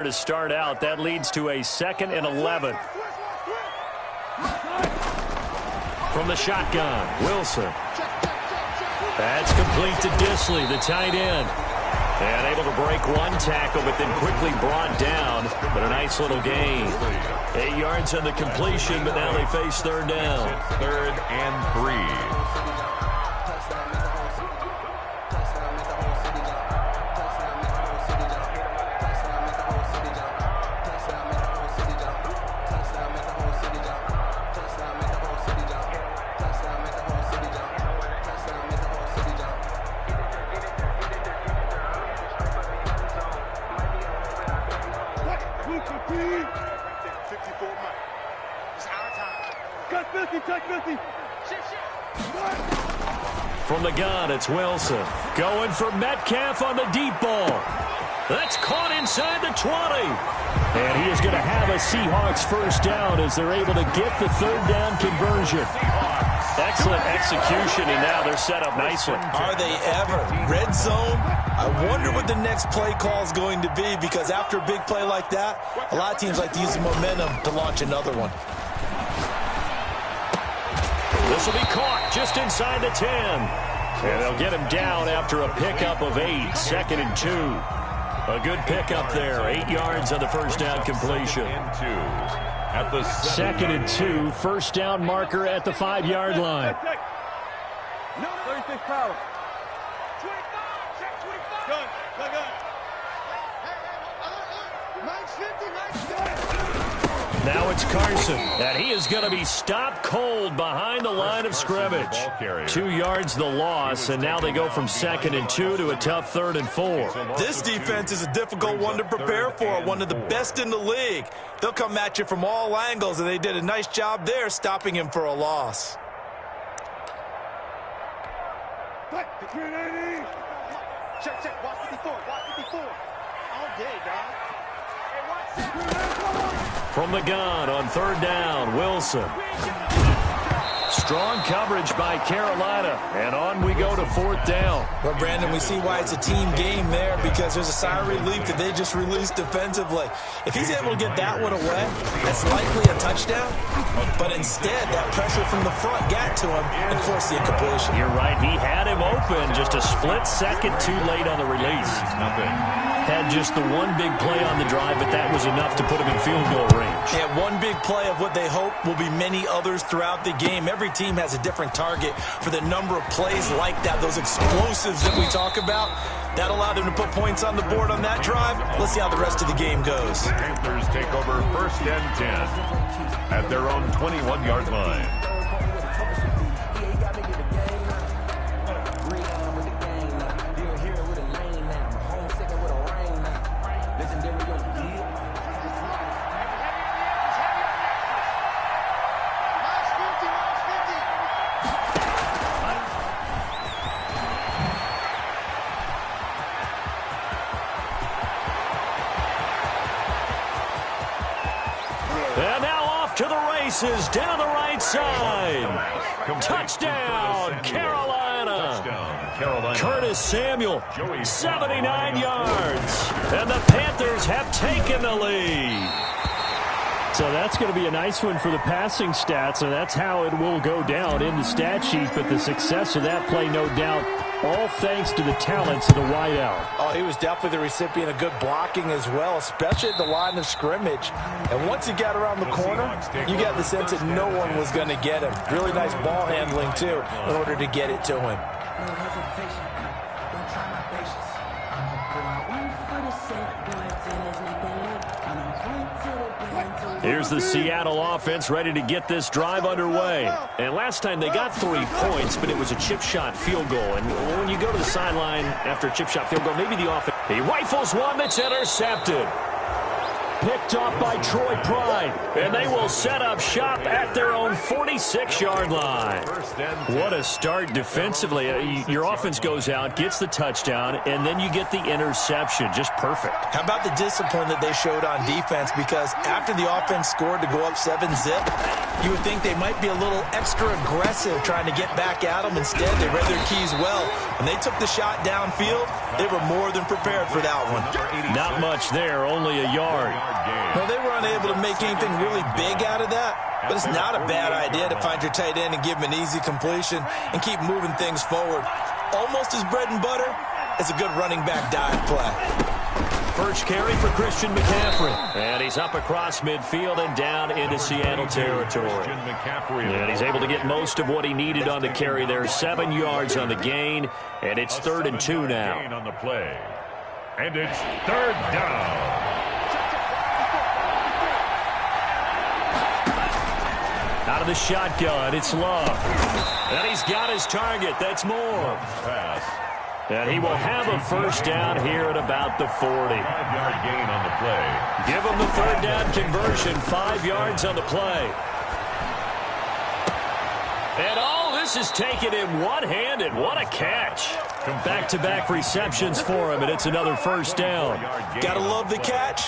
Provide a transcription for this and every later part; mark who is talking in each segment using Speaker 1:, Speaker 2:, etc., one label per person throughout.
Speaker 1: To start out, that leads to a 2nd and 11. From the shotgun, Wilson. That's complete to Disley, the tight end. And able to break one tackle, but then quickly brought down. But a nice little gain. 8 yards on the completion, but now they face 3rd down.
Speaker 2: 3rd and 3.
Speaker 1: From the gun, it's Wilson. Going for Metcalf on the deep ball. That's caught inside the 20. And he is going to have a Seahawks 1st down as they're able to get the 3rd down conversion. Excellent execution, and now they're set up nicely.
Speaker 3: Are they ever? Red zone? I wonder what the next play call is going to be, because after a big play like that, a lot of teams like to use the momentum to launch another one.
Speaker 1: This will be caught just inside the 10. And they'll get him down after a pickup of 8. 2nd and 2. A good pickup there. 8 yards on the 1st down completion.
Speaker 2: At the
Speaker 1: 2nd and 2. 1st down marker at the 5-yard line.
Speaker 4: 36 power. 25. Gun.
Speaker 1: Now it's Carson, and he is going to be stopped cold behind the line of scrimmage. 2 yards the loss, and now they go from 2nd and 2 to a tough 3rd and 4.
Speaker 3: This defense is a difficult one to prepare for, one of the best in the league. They'll come at you from all angles, and they did a nice job there stopping him for a loss.
Speaker 4: Check. Watch 54. All day, dog.
Speaker 1: From the gun on 3rd down, Wilson. Strong coverage by Carolina, and on we go to 4th down.
Speaker 3: Well, Brandon, we see why it's a team game there, because there's a sigh of relief that they just released defensively. If he's able to get that one away, that's likely a touchdown. But instead, that pressure from the front got to him and forced the incompletion.
Speaker 1: You're right. He had him open, just a split second too late on the release. Had just the one big play on the drive, but that was enough to put him in field goal range.
Speaker 3: Yeah, one big play of what they hope will be many others throughout the game. Every team has a different target for the number of plays like that, those explosives that we talk about. That allowed him to put points on the board on that drive. Let's see how the rest of the game goes.
Speaker 2: Panthers take over 1st and 10 at their own 21-yard line.
Speaker 1: And now off to the races down the right side. Touchdown, Carolina. Curtis Samuel, 79 yards. And the Panthers have taken the lead. So that's going to be a nice one for the passing stats, and that's how it will go down in the stat sheet. But the success of that play, no doubt, all thanks to the talents of the wideout.
Speaker 3: Oh, he was definitely the recipient of good blocking as well, especially at the line of scrimmage. And once he got around the corner, you got the sense that no one was going to get him. Really nice ball handling, too, in order to get it to him.
Speaker 1: Here's the Seattle offense ready to get this drive underway. And last time they got 3 points, but it was a chip shot field goal. And when you go to the sideline after a chip shot field goal, maybe the offense, he rifles one that's intercepted. picked off by Troy Pride, and they will set up shop at their own 46-yard line. What a start defensively. Your offense goes out, gets the touchdown, and then you get the interception. Just perfect.
Speaker 3: How about the discipline that they showed on defense? Because after the offense scored to go up 7-zip, you would think they might be a little extra aggressive trying to get back at them. Instead, they read their keys well. When they took the shot downfield, they were more than prepared for that one.
Speaker 1: Not much there, only a yard.
Speaker 3: Well, they were unable to make anything really big out of that, but it's not a bad idea to find your tight end and give him an easy completion and keep moving things forward. Almost as bread and butter as a good running back dive play.
Speaker 1: First carry for Christian McCaffrey. And he's up across midfield and down into Seattle territory. And he's able to get most of what he needed on the carry there. 7 yards on the gain, and it's 3rd and 2 now.
Speaker 2: On the play. And it's 3rd down.
Speaker 1: Out of the shotgun, it's Love. And he's got his target. That's Moore.
Speaker 2: Pass.
Speaker 1: And he will have a first down here at about the 40.
Speaker 2: 5-yard gain on the play.
Speaker 1: Give him the 3rd down conversion. 5 yards on the play. And all this is taken in one-handed. What a catch. Back-to-back receptions for him, and it's another first down.
Speaker 3: Gotta love the catch.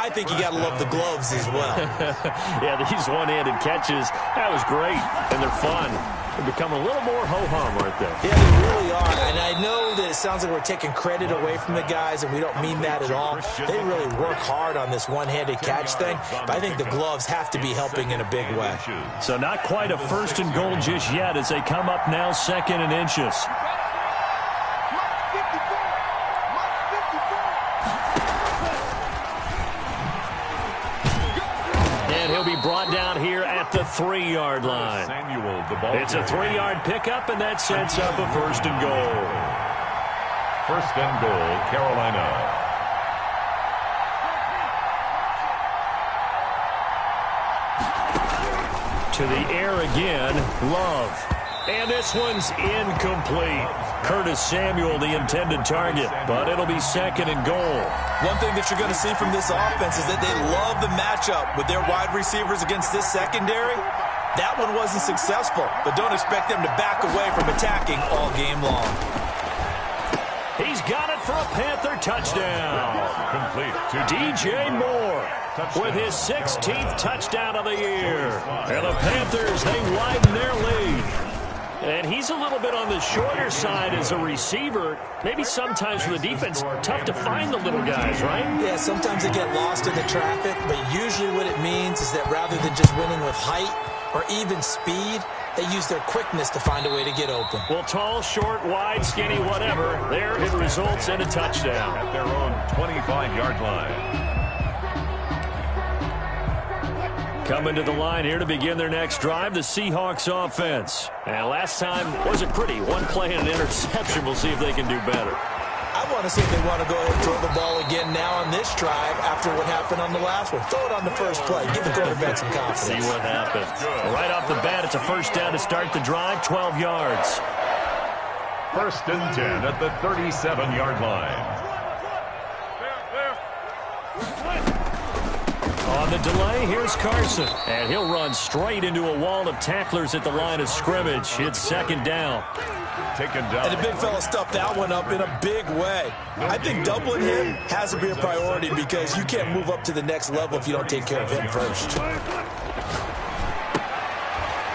Speaker 3: I think you got to love the gloves as well.
Speaker 1: Yeah, these one-handed catches, that was great, and they're fun. They become a little more ho-hum, aren't they?
Speaker 3: Yeah, they really are, and I know that it sounds like we're taking credit away from the guys, and we don't mean that at all. They really work hard on this one-handed catch thing, but I think the gloves have to be helping in a big way.
Speaker 1: So not quite a 1st and goal just yet as they come up now 2nd and inches. He'll be brought down here at the 3-yard line. It's a 3-yard pickup, and that sets up a 1st and goal.
Speaker 2: 1st and goal, Carolina.
Speaker 1: To the air again, Love. And this one's incomplete. Curtis Samuel, the intended target, but it'll be 2nd and goal.
Speaker 3: One thing that you're going to see from this offense is that they love the matchup with their wide receivers against this secondary. That one wasn't successful, but don't expect them to back away from attacking all game long.
Speaker 1: He's got it for a Panther touchdown.
Speaker 2: Complete to
Speaker 1: DJ Moore with his 16th touchdown of the year. And the Panthers, they widen their lead. And he's a little bit on the shorter side as a receiver. Maybe sometimes for the defense, tough to find the little guys, right?
Speaker 3: Yeah, sometimes they get lost in the traffic, but usually what it means is that rather than just winning with height or even speed, they use their quickness to find a way to get open.
Speaker 1: Well, tall, short, wide, skinny, whatever, there it results in a touchdown.
Speaker 2: At their own 25-yard line.
Speaker 1: Coming to the line here to begin their next drive, the Seahawks offense. And last time wasn't pretty. One play and an interception. We'll see if they can do better.
Speaker 3: I want to see if they want to go ahead and throw the ball again now on this drive after what happened on the last one. Throw it on the first play. Give the quarterback some confidence.
Speaker 1: See what happens. Right off the bat, it's a first down to start the drive, 12 yards.
Speaker 2: 1st and 10 at the 37-yard line.
Speaker 1: On the delay, here's Carson. And he'll run straight into a wall of tacklers at the line of scrimmage. It's 2nd down.
Speaker 2: Taken down.
Speaker 3: And the big fella stuffed that one up in a big way. I think doubling him has to be a priority because you can't move up to the next level if you don't take care of him first.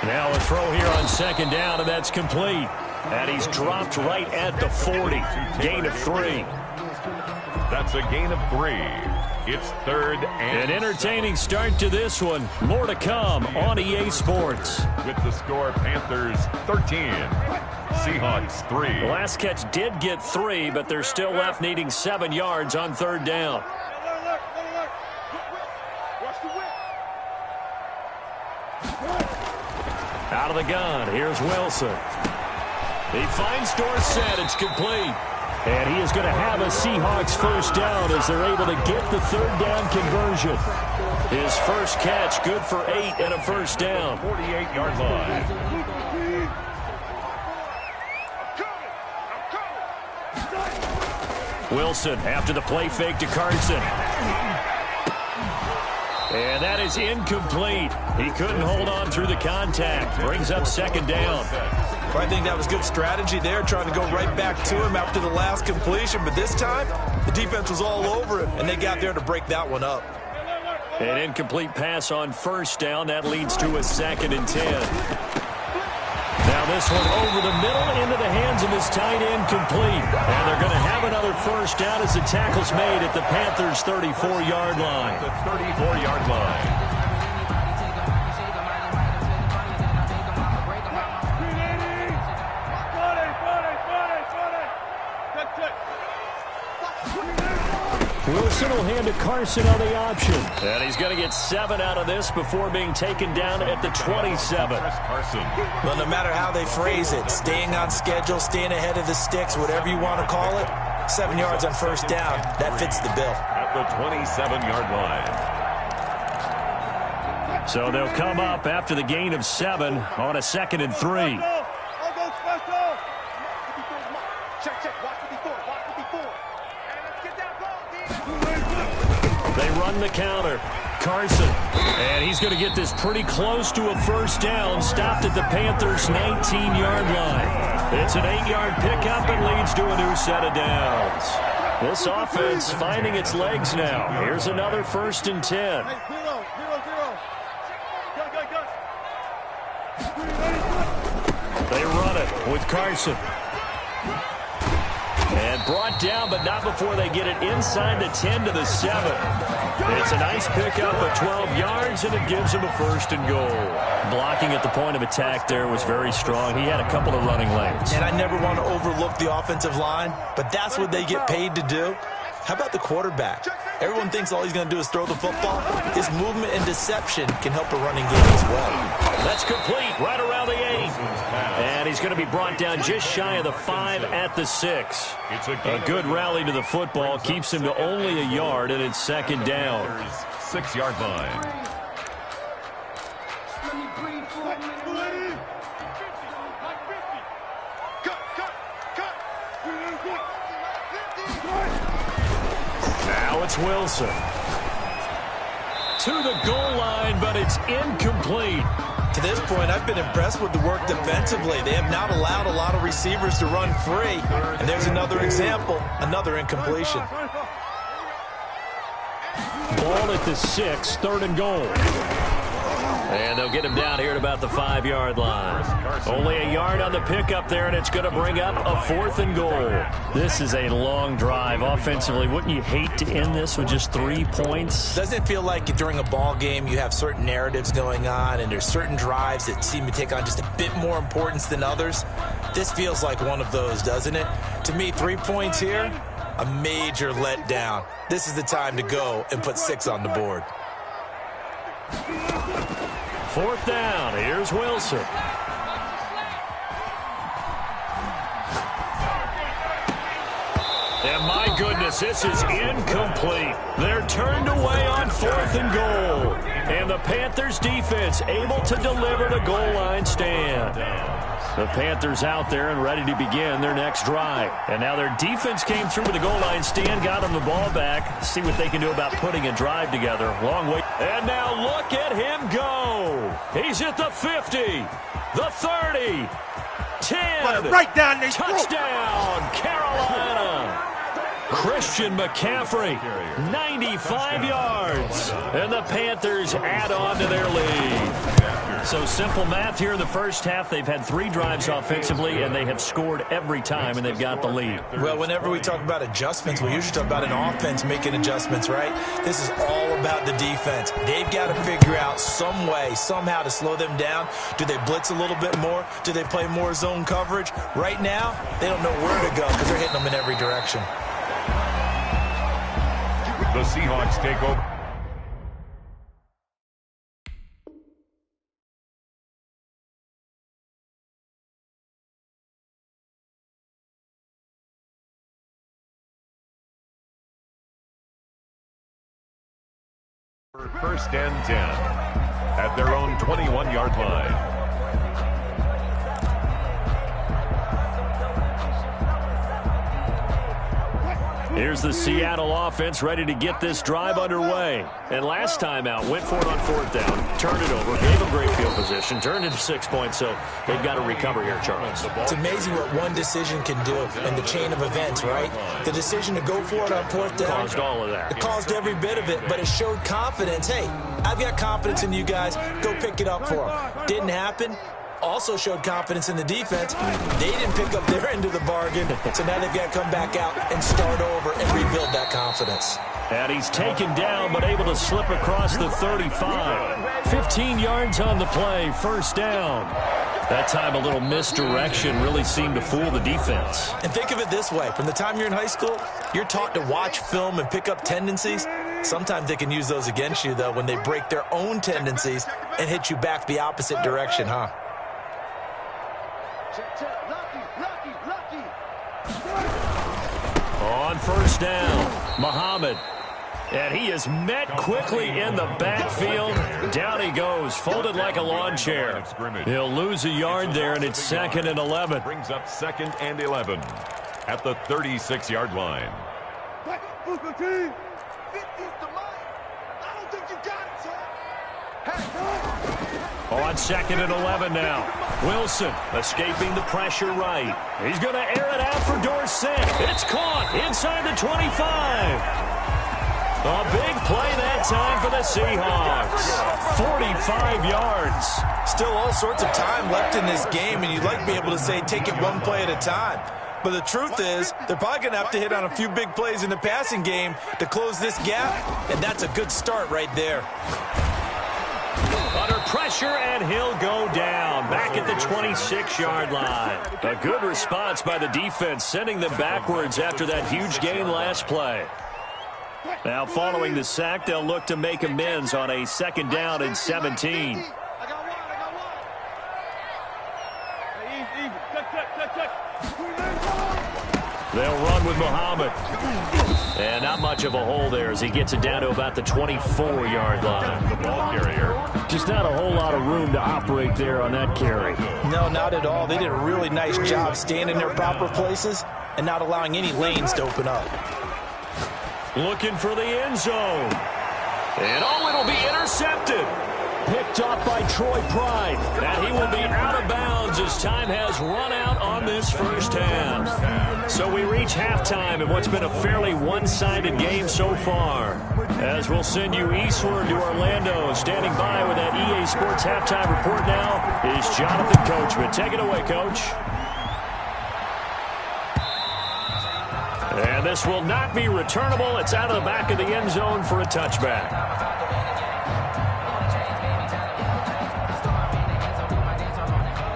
Speaker 1: Now a throw here on 2nd down, and that's complete. And he's dropped right at the 40. Gain of 3.
Speaker 2: That's a gain of 3. It's 3rd and
Speaker 1: an entertaining start to this one. More to come on EA Sports.
Speaker 2: With the score, Panthers 13, Seahawks 3.
Speaker 1: The last catch did get 3, but they're still left needing 7 yards on 3rd down. Out of the gun, here's Wilson. He finds Dorsett, it's complete. And he is going to have a Seahawks first down as they're able to get the 3rd down conversion. His first catch, good for 8 and a first down.
Speaker 2: 48-yard line.
Speaker 1: Wilson after the play fake to Carson. And that is incomplete. He couldn't hold on through the contact. Brings up second down.
Speaker 3: Well, I think that was good strategy there, trying to go right back to him after the last completion. But this time, the defense was all over him, and they got there to break that one up.
Speaker 1: An incomplete pass on first down. That leads to a 2nd and 10. Now this one over the middle into the hands of his tight end, complete. And they're going to have another first down as the tackle's made at the Panthers' 34-yard line.
Speaker 2: The 34-yard line.
Speaker 1: Wilson will hand to Carson on the option. And he's going to get 7 out of this before being taken down at the 27.
Speaker 3: Well, no matter how they phrase it, staying on schedule, staying ahead of the sticks, whatever you want to call it, 7 yards on first down, that fits the bill.
Speaker 2: At the 27-yard line.
Speaker 1: So they'll come up after the gain of 7 on a 2nd and 3. They run the counter. Carson. And he's going to get this pretty close to a first down. Stopped at the Panthers' 19-yard line. It's an 8-yard pickup and leads to a new set of downs. This offense finding its legs now. Here's another 1st and 10. They run it with Carson. And brought down, but not before they get it inside the 10 to the 7. It's a nice pickup of 12 yards, and it gives him a 1st and goal. Blocking at the point of attack there was very strong. He had a couple of running lanes.
Speaker 3: And I never want to overlook the offensive line, but that's what they get paid to do. How about the quarterback? Everyone thinks all he's going to do is throw the football. His movement and deception can help a running game as well.
Speaker 1: That's complete right around the 8. And he's going to be brought down just shy of the 5 at the 6. A good rally to the football keeps him to only a yard, and it's 2nd down.
Speaker 2: 6-yard line.
Speaker 1: Now it's Wilson. To the goal line, but it's incomplete.
Speaker 3: To this point, I've been impressed with the work defensively. They have not allowed a lot of receivers to run free. And there's another example, another incompletion.
Speaker 1: Ball at the 6, 3rd and goal. And they'll get him down here at about the 5-yard line. Only a yard on the pickup there, and it's going to bring up a 4th and goal. This is a long drive offensively. Wouldn't you hate to end this with just 3 points?
Speaker 3: Doesn't it feel like during a ball game you have certain narratives going on, and there's certain drives that seem to take on just a bit more importance than others? This feels like one of those, doesn't it? To me, 3 points here, a major letdown. This is the time to go and put 6 on the board.
Speaker 1: 4th down. Here's Wilson. And my goodness, this is incomplete. They're turned away on 4th and goal. And the Panthers defense able to deliver the goal line stand. The Panthers out there and ready to begin their next drive. And now their defense came through with the goal line stand, got them the ball back. See what they can do about putting a drive together. Long way. And now look at him go. He's at the 50, the 30, 10.
Speaker 4: Right down there.
Speaker 1: Touchdown, Carolina. Christian McCaffrey, 95 yards. And the Panthers add on to their lead. So simple math here in the first half. They've had 3 drives offensively, and they have scored every time, and they've got the lead.
Speaker 3: Well, whenever we talk about adjustments, we usually talk about an offense making adjustments, right? This is all about the defense. They've got to figure out some way, somehow to slow them down. Do they blitz a little bit more? Do they play more zone coverage? Right now, they don't know where to go because they're hitting them in every direction.
Speaker 2: The Seahawks take over. First and 10 at their own 21-yard line.
Speaker 1: Here's the Seattle offense ready to get this drive underway. And last time out, went for it on 4th down, turned it over, gave a great field position, turned into 6 points, so they've got to recover here, Charles.
Speaker 3: It's amazing what one decision can do in the chain of events, right? The decision to go for it on 4th down.
Speaker 1: Caused all of that.
Speaker 3: It caused every bit of it, but it showed confidence. Hey, I've got confidence in you guys. Go pick it up for them. Didn't happen. Also showed confidence in the defense. They didn't pick up their end of the bargain, so now they've got to come back out and start over and rebuild that confidence.
Speaker 1: And he's taken down, but able to slip across the 35. 15 yards on the play, 1st down. That time a little misdirection really seemed to fool the defense.
Speaker 3: And think of it this way. From the time you're in high school, you're taught to watch film and pick up tendencies. Sometimes they can use those against you, though, when they break their own tendencies and hit you back the opposite direction, huh?
Speaker 1: On 1st down, Muhammad. And he is met quickly in the backfield. Down he goes, folded like a lawn chair. He'll lose a yard there, and it's 2nd and 11.
Speaker 2: Brings up 2nd and 11 at the 36-yard line.
Speaker 1: On 2nd and 11 now. Wilson escaping the pressure right. He's going to air it out for Dorsett. It's caught inside the 25. A big play that time for the Seahawks. 45 yards.
Speaker 3: Still all sorts of time left in this game, and you'd like to be able to say take it one play at a time. But the truth is, they're probably going to have to hit on a few big plays in the passing game to close this gap, and that's a good start right there.
Speaker 1: Under pressure, and he'll go down. Back at the 26-yard line. A good response by the defense, sending them backwards after that huge gain last play. Now, following the sack, they'll look to make amends on a 2nd down and 17. They'll run with Muhammad. And not much of a hole there as he gets it down to about the 24-yard line.
Speaker 2: The ball carrier.
Speaker 1: Just not a whole lot of room to operate there on that carry.
Speaker 3: No, not at all. They did a really nice job staying in their proper places and not allowing any lanes to open up.
Speaker 1: Looking for the end zone. And it'll be intercepted. Picked up by Troy Pride. And he will be out of bounds as time has run out on this first half. So we reach halftime in what's been a fairly one-sided game so far. As we'll send you eastward to Orlando. Standing by with that EA Sports halftime report now is Jonathan Coachman. Take it away, Coach. And this will not be returnable. It's out of the back of the end zone for a touchback.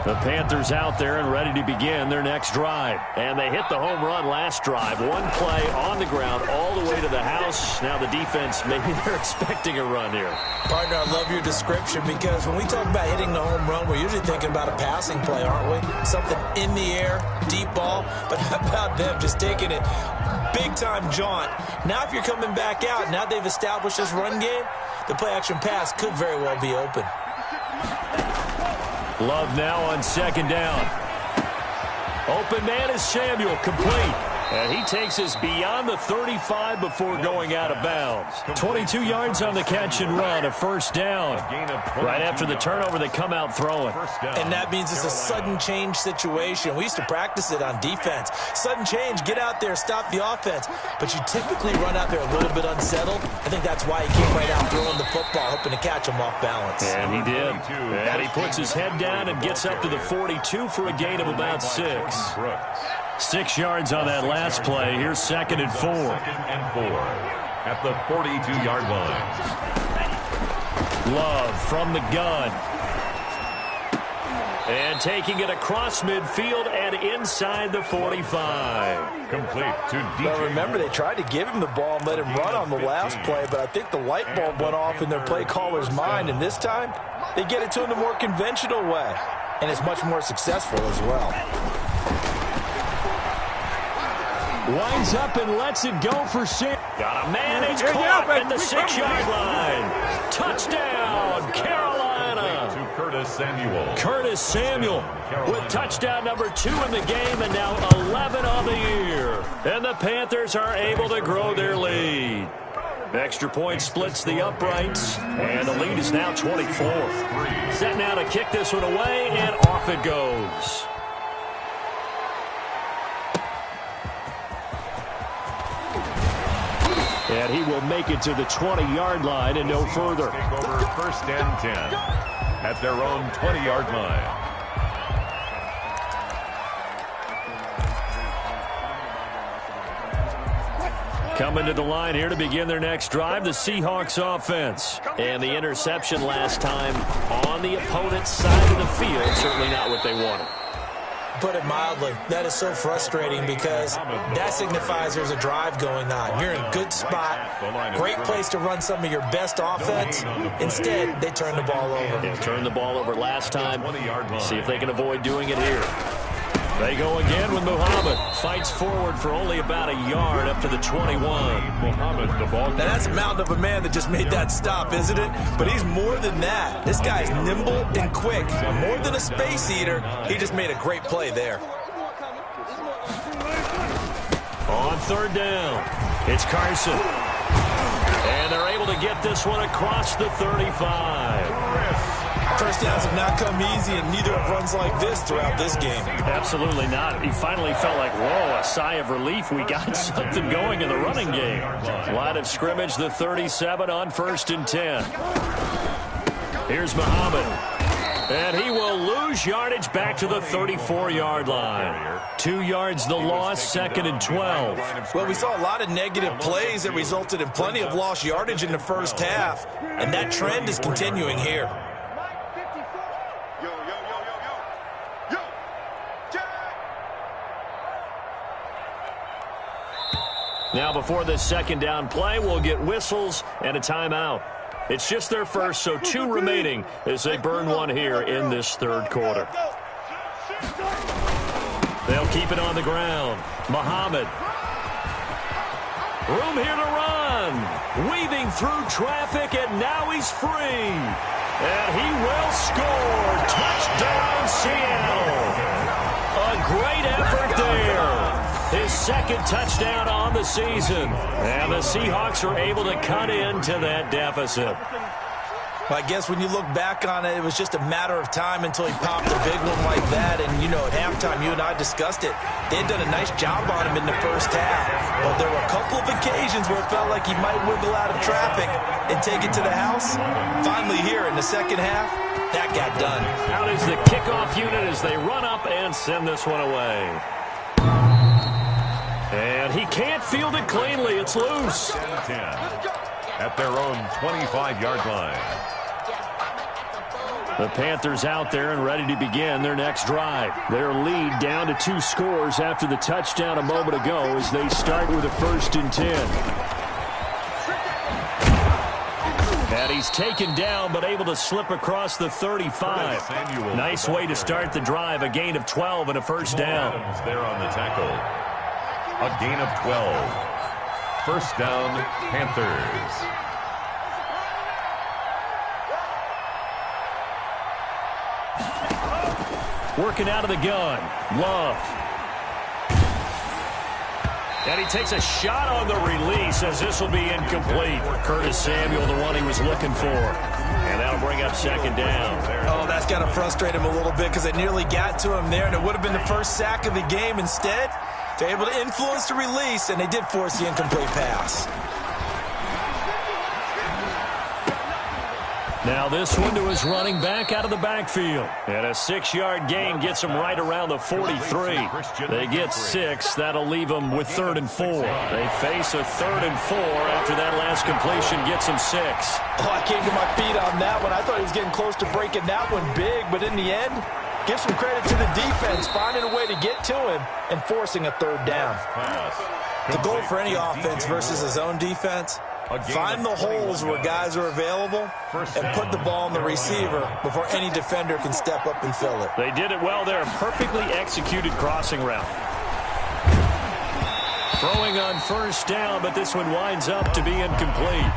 Speaker 1: The Panthers out there and ready to begin their next drive. And they hit the home run last drive. One play on the ground all the way to the house. Now the defense, maybe they're expecting a run here.
Speaker 3: Partner, I love your description because when we talk about hitting the home run, we're usually thinking about a passing play, aren't we? Something in the air, deep ball. But how about them just taking it big-time jaunt? Now if you're coming back out, now they've established this run game, the play-action pass could very well be open.
Speaker 1: Love now on 2nd down. Open man is Samuel, complete. And he takes us beyond the 35 before going out of bounds. 22 yards on the catch and run, a 1st down. Right after the turnover, they come out throwing.
Speaker 3: And that means it's a sudden change situation. We used to practice it on defense. Sudden change, get out there, stop the offense. But you typically run out there a little bit unsettled. I think that's why he came right out throwing the football, hoping to catch him off balance.
Speaker 1: And he did. And he puts his head down and gets up to the 42 for a gain of about 6. 6 yards on that last play. Here's 2nd and 4.
Speaker 2: 2nd and 4 at the 42-yard line.
Speaker 1: Love from the gun. And taking it across midfield and inside the 45.
Speaker 2: Complete to DJ.
Speaker 3: Well, remember, they tried to give him the ball and let him run on the last play, but I think the light bulb went off in their play caller's mind, and this time they get it to him the more conventional way, and it's much more successful as well.
Speaker 1: Winds up and lets it go for Sam. Got a man, it's caught at the 6-yard line. Touchdown, Carolina. Curtis Samuel with touchdown number 2 in the game and now 11 on the year. And the Panthers are able to grow their lead. Extra point splits the uprights, and the lead is now 24. Set now to kick this one away, and off it goes. And he will make it to the 20-yard line and no further.
Speaker 2: Take over 1st and 10 at their own 20-yard line.
Speaker 1: Coming to the line here to begin their next drive, the Seahawks offense. And the interception last time on the opponent's side of the field, certainly not what they wanted.
Speaker 3: Put it mildly, that is so frustrating because that signifies there's a drive going on. You're in a good spot, great place to run some of your best offense. Instead, they turn the ball over.
Speaker 1: They turned the ball over last time. See if they can avoid doing it here. They go again with Muhammad. Fights forward for only about a yard up to the 21.
Speaker 3: Now that's a mountain of a man that just made that stop, isn't it? But he's more than that. This guy's nimble and quick. More than a space eater, he just made a great play there.
Speaker 1: On 3rd down, it's Carson. And they're able to get this one across the 35.
Speaker 3: First downs have not come easy, and neither have runs like this throughout this game.
Speaker 1: Absolutely not. He finally felt like, whoa, a sigh of relief. We got something going in the running game. Line of scrimmage, the 37 on 1st and 10. Here's Muhammad. And he will lose yardage back to the 34-yard line. 2 yards the loss, 2nd and 12.
Speaker 3: Well, we saw a lot of negative plays that resulted in plenty of lost yardage in the first half, and that trend is continuing here.
Speaker 1: Now before this 2nd down play, we'll get whistles and a timeout. It's just their first, so 2 remaining as they burn one here in this 3rd quarter. They'll keep it on the ground. Muhammad. Room here to run. Weaving through traffic, and now he's free. And he will score. Touchdown, Seattle. A great effort there. His 2nd touchdown on the season. And the Seahawks are able to cut into that deficit.
Speaker 3: I guess when you look back on it, it was just a matter of time until he popped a big one like that. And, you know, at halftime, you and I discussed it. They had done a nice job on him in the first half. But there were a couple of occasions where it felt like he might wiggle out of traffic and take it to the house. Finally here in the 2nd half, that got done.
Speaker 1: Out is the kickoff unit as they run up and send this one away. And he can't field it cleanly. It's loose.
Speaker 2: 10 at their own 25-yard line.
Speaker 1: The Panthers out there and ready to begin their next drive. Their lead down to 2 scores after the touchdown a moment ago as they start with a 1st and 10. And he's taken down but able to slip across the 35. Nice way to start the drive. A gain of 12 and a 1st down.
Speaker 2: There on the tackle. A gain of 12. 1st down, Panthers.
Speaker 1: Working out of the gun. Love. And he takes a shot on the release as this will be incomplete. Curtis Samuel, the one he was looking for. And that'll bring up 2nd down.
Speaker 3: Oh, that's got to frustrate him a little bit because it nearly got to him there, and it would have been the first sack of the game. Instead, they're able to influence the release, and they did force the incomplete pass.
Speaker 1: Now this one to his running back out of the backfield. And a 6-yard gain gets him right around the 43. They get 6. That'll leave them with 3rd and 4. They face a 3rd and 4 after that last completion gets him 6.
Speaker 3: Oh, I can't get my feet on that one. I thought he was getting close to breaking that one big, but in the end, give some credit to the defense, finding a way to get to him and forcing a 3rd down. The goal for any offense versus his own defense, find the holes where guys are available and put the ball on the receiver before any defender can step up and fill it.
Speaker 1: They did it well there. Perfectly executed crossing route. Throwing on 1st down, but this one winds up to be incomplete.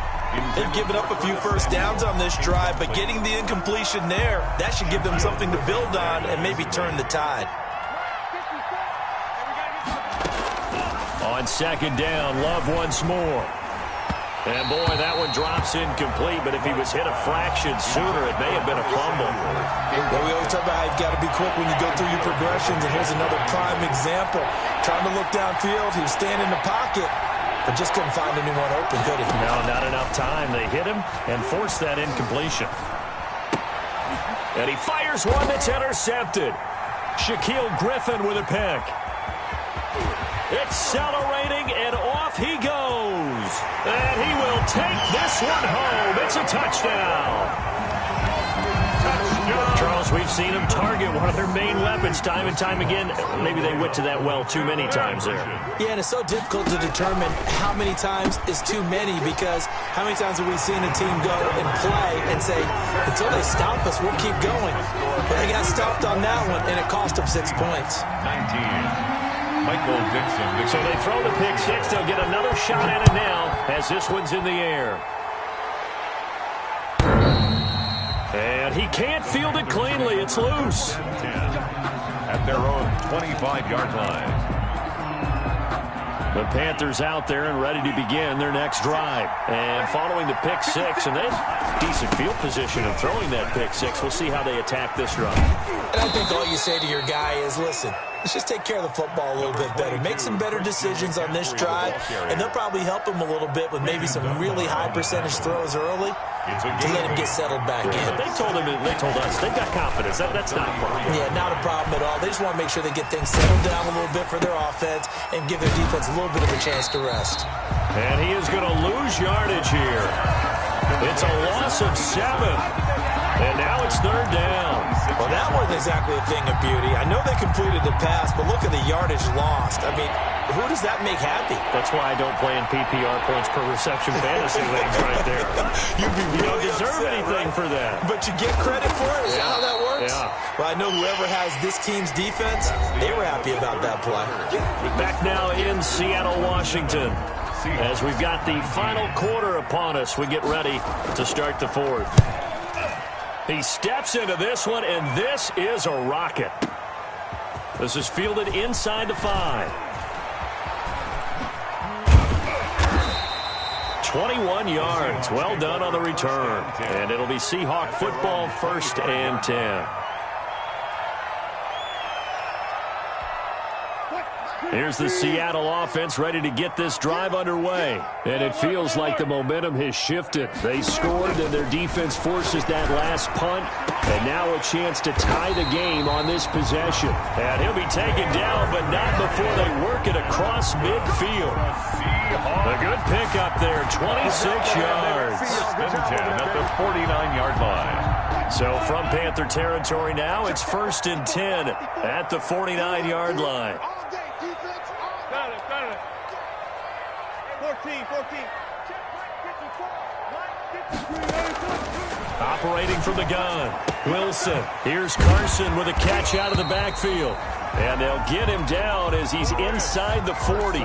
Speaker 3: They've given up a few first downs on this drive, but getting the incompletion there, that should give them something to build on and maybe turn the tide.
Speaker 1: On second down, Love once more. And, boy, that one drops incomplete, but if he was hit a fraction sooner, it may have been a fumble.
Speaker 3: Well, we always talk about how you've got to be quick when you go through your progressions, and here's another prime example. Trying to look downfield, he was standing in the pocket, but just couldn't find anyone open, could he?
Speaker 1: No, not enough time. They hit him and forced that incompletion. And he fires one that's intercepted. Shaquille Griffin with a pick. Accelerating, and off he goes. And he will take this one home. It's a touchdown. Charles, we've seen him target one of their main weapons time and time again. Maybe they went to that well too many times there.
Speaker 3: Yeah, and it's so difficult to determine how many times is too many, because how many times have we seen a team go and play and say, until they stop us, we'll keep going. But they got stopped on that one, and it cost them 6 points.
Speaker 2: 19. Michael Dixon.
Speaker 1: So they throw the pick six. They'll get another shot at it now as this one's in the air. And he can't field it cleanly. It's loose.
Speaker 2: 10 at their own 25-yard line.
Speaker 1: The Panthers out there and ready to begin their next drive. And following the pick six, and they have decent field position in throwing that pick six. We'll see how they attack this drive.
Speaker 3: And I think all you say to your guy is, listen, let's just take care of the football a little bit better. Make some better decisions on this drive, and they'll probably help him a little bit with maybe some really high percentage throws early to let him get settled back in.
Speaker 1: But they told us, they've got confidence. That's not a problem.
Speaker 3: Yeah, not a problem at all. They just want to make sure they get things settled down a little bit for their offense and give their defense a little bit of a chance to rest.
Speaker 1: And he is going to lose yardage here. It's a loss of 7. And now it's third down.
Speaker 3: Well, that wasn't exactly a thing of beauty. I know they completed the pass, but look at the yardage lost. I mean, who does that make happy?
Speaker 1: That's why I don't play in PPR points per reception fantasy leagues right there.
Speaker 3: You'd be really
Speaker 1: you don't deserve
Speaker 3: upset,
Speaker 1: anything
Speaker 3: right?
Speaker 1: for that.
Speaker 3: But you get credit for it? Is that how that works?
Speaker 1: Yeah.
Speaker 3: Well, I know whoever has this team's defense, they were happy about that play.
Speaker 1: Back now in Seattle, Washington. As we've got the final quarter upon us, we get ready to start the fourth. He steps into this one, and this is a rocket. This is fielded inside the 5. 21 yards. Well done on the return. And it'll be Seahawk football, 1st and 10. Here's the Seattle offense ready to get this drive underway. And it feels like the momentum has shifted. They scored, and their defense forces that last punt. And now a chance to tie the game on this possession. And he'll be taken down, but not before they work it across midfield. A good pickup there, 26 yards.
Speaker 2: At the 49-yard line.
Speaker 1: So from Panther territory now, it's 1st and 10 at the 49-yard line.
Speaker 4: Got it. 14.
Speaker 1: Operating from the gun, Wilson. Here's Carson with a catch out of the backfield. And they'll get him down as he's inside the 40.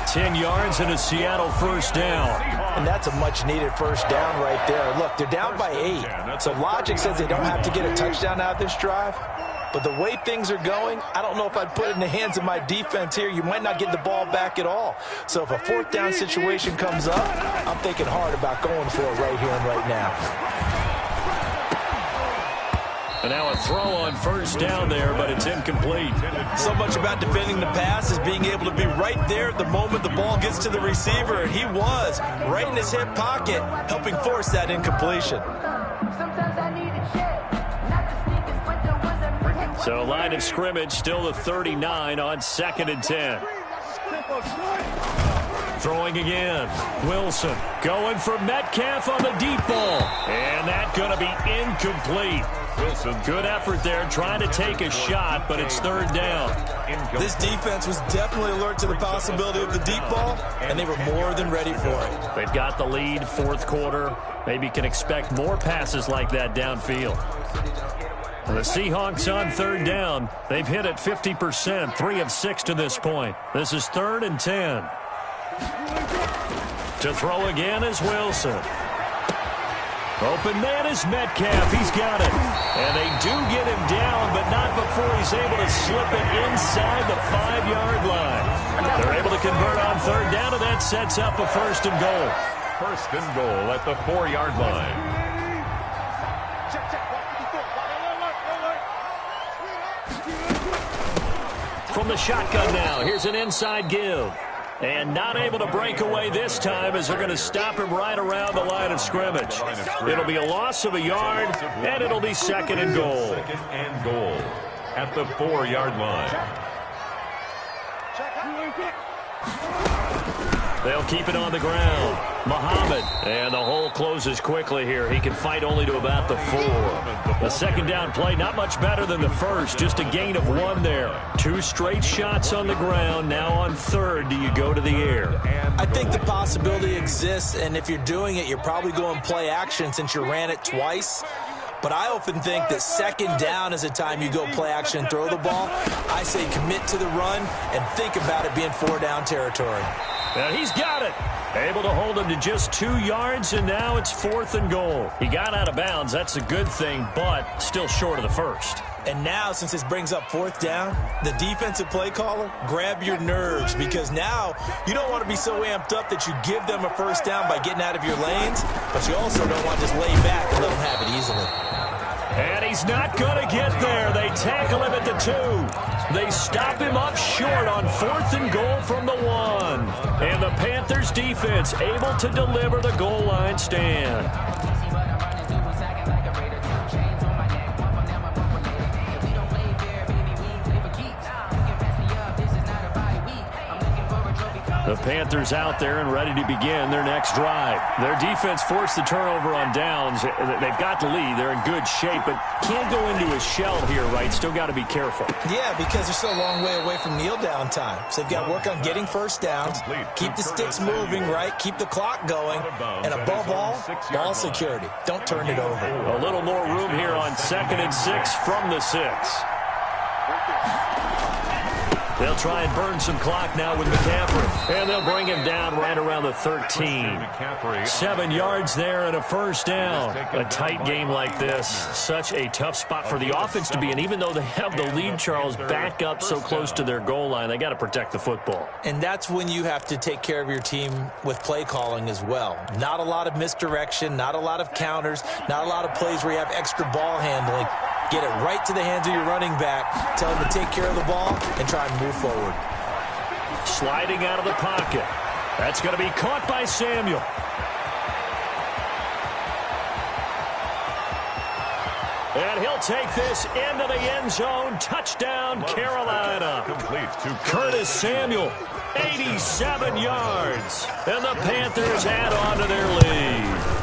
Speaker 1: 10 yards and a Seattle 1st down.
Speaker 3: And that's a much-needed 1st down right there. Look, they're down by 8. So logic says they don't have to get a touchdown out of this drive. But the way things are going, I don't know if I'd put it in the hands of my defense here. You might not get the ball back at all. So if a 4th down situation comes up, I'm thinking hard about going for it right here and right now.
Speaker 1: And now a throw on 1st down there, but it's incomplete.
Speaker 3: So much about defending the pass is being able to be right there at the moment the ball gets to the receiver, and he was right in his hip pocket, helping force that incompletion.
Speaker 1: So line of scrimmage still the 39 on 2nd and 10. Throwing again. Wilson going for Metcalf on the deep ball. And that's going to be incomplete. Wilson, good effort there trying to take a shot, but it's 3rd down.
Speaker 3: This defense was definitely alert to the possibility of the deep ball, and they were more than ready for it.
Speaker 1: They've got the lead, 4th quarter. Maybe can expect more passes like that downfield. The Seahawks on 3rd down. They've hit it 50%, 3 of 6 to this point. This is 3rd and 10. To throw again is Wilson. Open man is Metcalf. He's got it. And they do get him down, but not before he's able to slip it inside the 5-yard line. They're able to convert on third down, and that sets up a 1st and goal.
Speaker 2: 1st and goal at the 4-yard line.
Speaker 1: From the shotgun now, here's an inside give. And not able to break away this time as they're going to stop him right around the line of scrimmage. It'll be a loss of a yard, and it'll be 2nd and goal.
Speaker 2: 2nd and goal at the 4-yard line.
Speaker 1: They'll keep it on the ground. Muhammad, and the hole closes quickly here. He can fight only to about the 4. The 2nd down play, not much better than the first, just a gain of 1 there. 2 straight shots on the ground. Now on 3rd, do you go to the air?
Speaker 3: I think the possibility exists, and if you're doing it, you're probably going play action since you ran it twice. But I often think that 2nd down is a time you go play action and throw the ball. I say commit to the run and think about it being 4-down territory.
Speaker 1: And he's got it. Able to hold him to just 2 yards, and now it's 4th and goal. He got out of bounds. That's a good thing, but still short of the 1st.
Speaker 3: And now, since this brings up 4th down, the defensive play caller, grab your nerves, because now you don't want to be so amped up that you give them a 1st down by getting out of your lanes, but you also don't want to just lay back and let them have it easily.
Speaker 1: And he's not going to get there. They tackle him at the 2. They stop him up short on 4th and goal from the 1. And the Panthers defense able to deliver the goal line stand. The Panthers out there and ready to begin their next drive. Their defense forced the turnover on downs. They've got the lead. They're in good shape, but can't go into a shell here, right? Still got to be careful.
Speaker 3: Yeah, because they're still a long way away from kneel down time. So they've got to work on getting 1st downs, keep the sticks moving, right? Keep the clock going, and above all, ball security. Don't turn it over.
Speaker 1: A little more room here on 2nd and 6 from the 6. They'll try and burn some clock now with McCaffrey. And they'll bring him down right around the 13. 7 yards there and a 1st down. A tight game like this, such a tough spot for the offense to be in. Even though they have the lead, Charles, back up so close to their goal line, they got to protect the football.
Speaker 3: And that's when you have to take care of your team with play calling as well. Not a lot of misdirection, not a lot of counters, not a lot of plays where you have extra ball handling. Get it right to the hands of your running back. Tell him to take care of the ball and try and move forward.
Speaker 1: Sliding out of the pocket. That's going to be caught by Samuel. And he'll take this into the end zone. Touchdown, Carolina. Curtis Samuel, 87 yards. And the Panthers add on to their lead.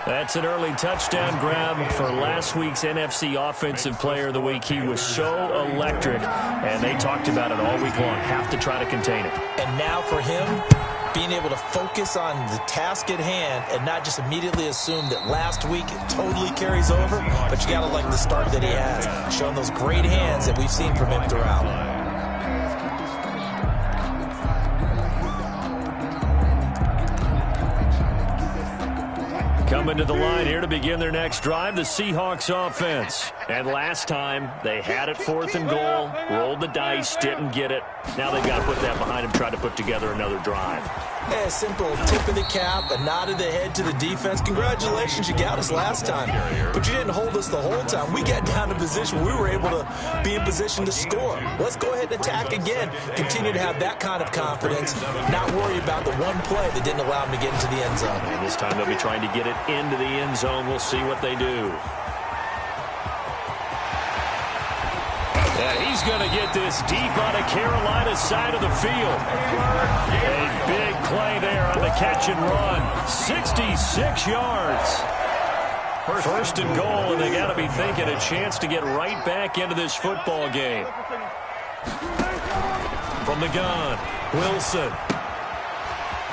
Speaker 1: That's an early touchdown grab for last week's NFC Offensive Player of the Week. He was so electric, and they talked about it all week long. Have to try to contain it.
Speaker 3: And now for him, being able to focus on the task at hand and not just immediately assume that last week it totally carries over, but you got to like the start that he has, showing those great hands that we've seen from him throughout.
Speaker 1: Coming to the line here to begin their next drive, the Seahawks offense. And last time, they had it 4th and goal, rolled the dice, didn't get it. Now they've got to put that behind them, try to put together another drive.
Speaker 3: A simple tip of the cap, a nod of the head to the defense. Congratulations, you got us last time. But you didn't hold us the whole time. We got down to position. We were able to be in position to score. Let's go ahead and attack again. Continue to have that kind of confidence. Not worry about the one play that didn't allow them to get into the end zone.
Speaker 1: And this time they'll be trying to get it into the end zone. We'll see what they do. Yeah, he's going to get this deep on the Carolina side of the field. A big play there on the catch and run. 66 yards. 1st and goal, and they got to be thinking a chance to get right back into this football game. From the gun, Wilson.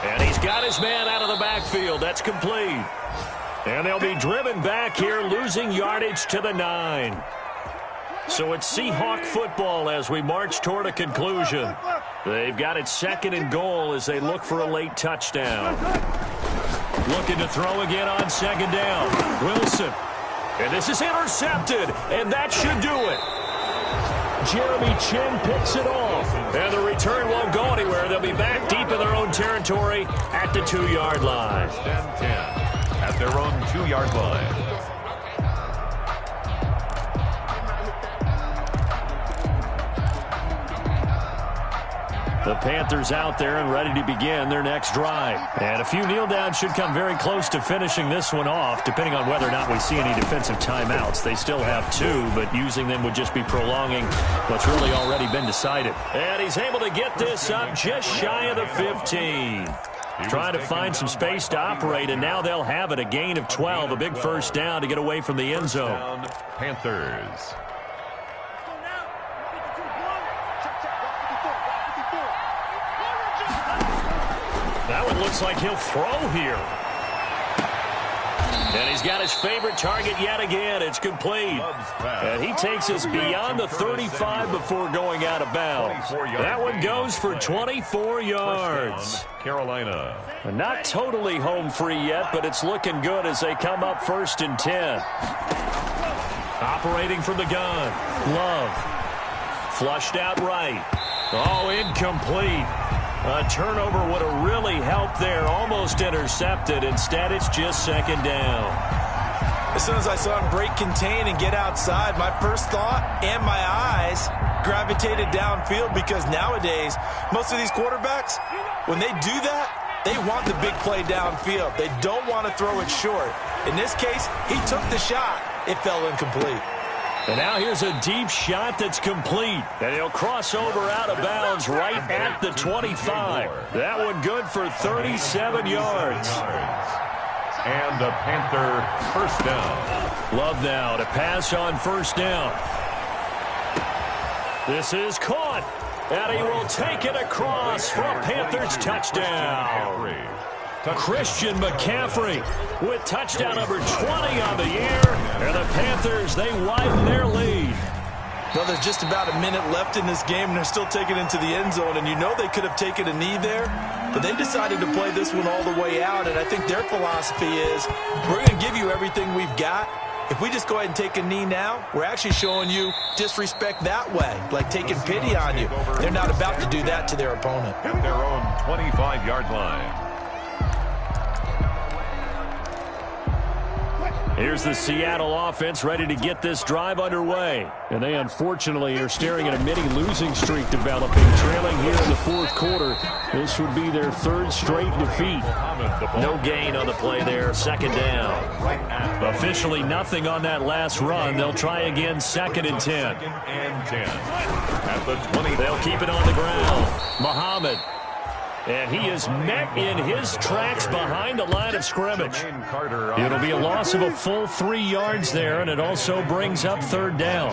Speaker 1: And he's got his man out of the backfield. That's complete. And they'll be driven back here, losing yardage to the 9. So it's Seahawk football as we march toward a conclusion. They've got it 2nd and goal as they look for a late touchdown. Looking to throw again on 2nd down. Wilson. And this is intercepted, and that should do it. Jeremy Chin picks it off, and the return won't go anywhere. They'll be back deep in their own territory at the 2-yard line.
Speaker 2: 1st and 10 at their own 2-yard line.
Speaker 1: The Panthers out there and ready to begin their next drive. And a few kneel downs should come very close to finishing this one off, depending on whether or not we see any defensive timeouts. They still have 2, but using them would just be prolonging what's really already been decided. And he's able to get this up just shy of the 15. Trying to find some space to operate, and now they'll have it. A gain of 12, a big 1st down to get away from the end zone.
Speaker 2: Panthers.
Speaker 1: That one looks like he'll throw here. And he's got his favorite target yet again. It's complete. And he takes us beyond the 35 before going out of bounds. That one goes for 24 yards.
Speaker 2: Carolina.
Speaker 1: Not totally home free yet, but it's looking good as they come up 1st and 10. Operating from the gun. Love. Flushed out right. Oh, incomplete. A turnover would have really helped there. Almost intercepted. Instead, it's just 2nd down.
Speaker 3: As soon as I saw him break contain and get outside, my first thought and my eyes gravitated downfield, because nowadays, most of these quarterbacks, when they do that, they want the big play downfield. They don't want to throw it short. In this case, he took the shot. It fell incomplete.
Speaker 1: And now here's a deep shot that's complete. And he'll cross over out of bounds right at the 25. That one good for 37 yards.
Speaker 2: And a Panther 1st down.
Speaker 1: Love now to pass on 1st down. This is caught. And he will take it across for a Panthers touchdown. Christian McCaffrey with touchdown number 20 on the year. And the Panthers, they widen their lead.
Speaker 3: Well, there's just about a minute left in this game, and they're still taking it into the end zone. And you know they could have taken a knee there, but they decided to play this one all the way out. And I think their philosophy is, we're going to give you everything we've got. If we just go ahead and take a knee now, we're actually showing you disrespect that way, like taking pity on you. They're not about to do that to their opponent.
Speaker 2: At their own 25-yard line.
Speaker 1: Here's the Seattle offense ready to get this drive underway. And they unfortunately are staring at a mini losing streak developing, trailing here in the 4th quarter. This would be their 3rd straight defeat. No gain on the play there, 2nd down. Officially nothing on that last run. They'll try again 2nd and 10.
Speaker 2: 2nd and 10. At the 20.
Speaker 1: They'll keep it on the ground. Muhammad. And he is met in his tracks behind the line of scrimmage. It'll be a loss of a full 3 yards there, and it also brings up 3rd down.